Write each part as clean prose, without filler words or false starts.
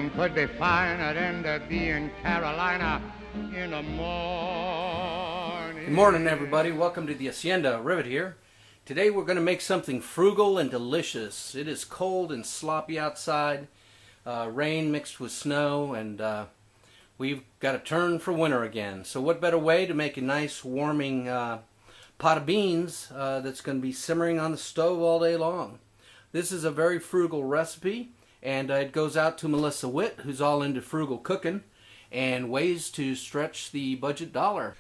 Nothing could be finer than to be in Carolina in the morning. Good morning, everybody. Welcome to the Hacienda. Rivet here. Today we're going to make something frugal and delicious. It is cold and sloppy outside, rain mixed with snow, and we've got a turn for winter again. So what better way to make a nice warming pot of beans that's going to be simmering on the stove all day long. This is a very frugal recipe, and it goes out to Melissa Witt, who's all into frugal cooking and ways to stretch the budget dollar.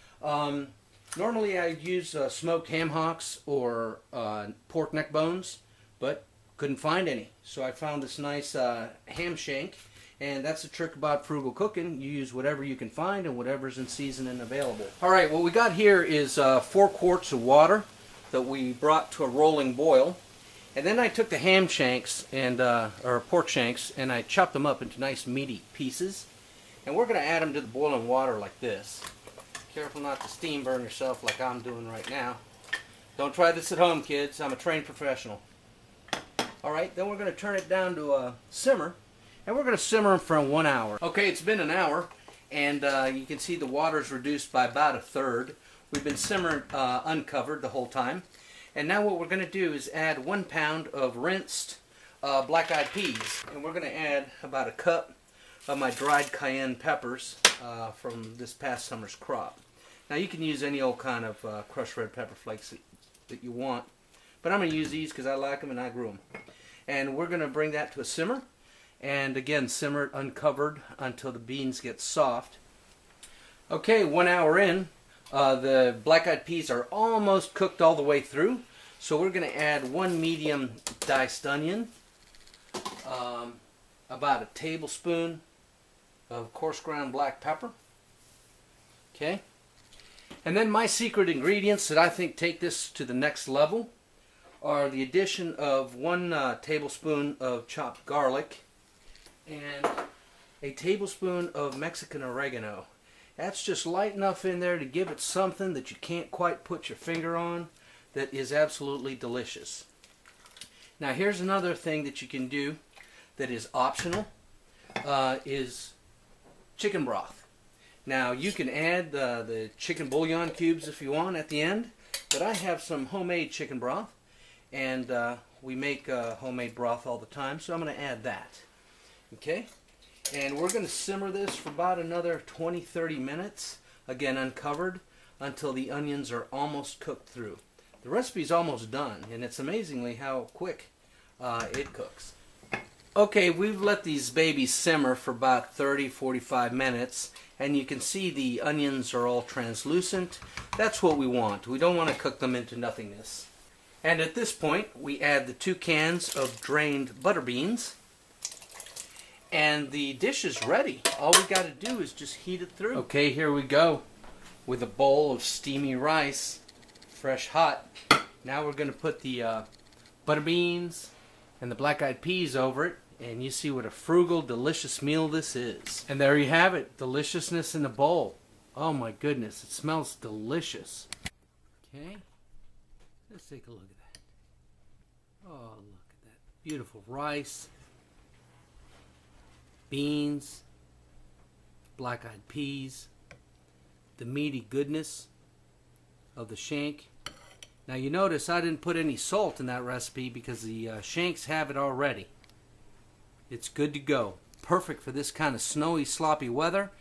Normally I'd use smoked ham hocks or pork neck bones, but couldn't find any. So I found this nice ham shank, and that's the trick about frugal cooking. You use whatever you can find and whatever's in season and available. Alright, what we got here is 4 quarts of water that we brought to a rolling boil. And then I took the ham shanks, and or pork shanks, and I chopped them up into nice meaty pieces. And we're going to add them to the boiling water like this. Careful not to steam burn yourself like I'm doing right now. Don't try this at home, kids. I'm a trained professional. Alright, then we're going to turn it down to a simmer. And we're going to simmer them for 1 hour. Okay, it's been an hour, and you can see the water's reduced by about 1/3. We've been simmering uncovered the whole time. And now what we're going to do is add 1 pound of rinsed black-eyed peas. And we're going to add about a cup of my dried cayenne peppers from this past summer's crop. Now you can use any old kind of crushed red pepper flakes that you want, but I'm going to use these because I like them and I grew them. And we're going to bring that to a simmer, and again simmer it uncovered until the beans get soft. Okay, 1 hour in, the black-eyed peas are almost cooked all the way through, so we're going to add 1 medium diced onion, about a tablespoon of coarse ground black pepper. Okay, and then my secret ingredients that I think take this to the next level are the addition of 1 tablespoon of chopped garlic and a tablespoon of Mexican oregano. That's just light enough in there to give it something that you can't quite put your finger on that is absolutely delicious. Now here's another thing that you can do that is optional, is chicken broth. Now you can add the chicken bouillon cubes if you want at the end, but I have some homemade chicken broth, and we make homemade broth all the time, so I'm going to add that. Okay, and we're going to simmer this for about another 20-30 minutes, again uncovered, until the onions are almost cooked through. The recipe's almost done, and it's amazingly how quick it cooks. Okay, we've let these babies simmer for about 30-45 minutes, and you can see the onions are all translucent. That's what we want. We don't want to cook them into nothingness. And at this point, we add the 2 cans of drained butter beans, and the dish is ready. All we got to do is just heat it through. Okay, here we go with a bowl of steamy rice, fresh hot. Now we're going to put the butter beans and the black-eyed peas over it, and you see what a frugal, delicious meal this is. And there you have it, deliciousness in the bowl. Oh my goodness, it smells delicious. Okay, let's take a look at that. Oh, look at that beautiful rice, beans, black-eyed peas, the meaty goodness of the shank. Now you notice I didn't put any salt in that recipe because the shanks have it already. It's good to go. Perfect for this kind of snowy, sloppy weather,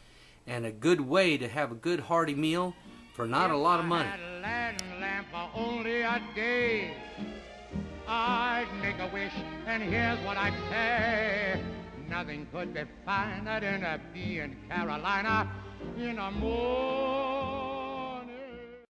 and a good way to have a good hearty meal for not a lot of money. If I had a Latin lamp for only a day, I'd make a wish, and here's what I'd say. Nothing could be finer than to be in Carolina in the morning.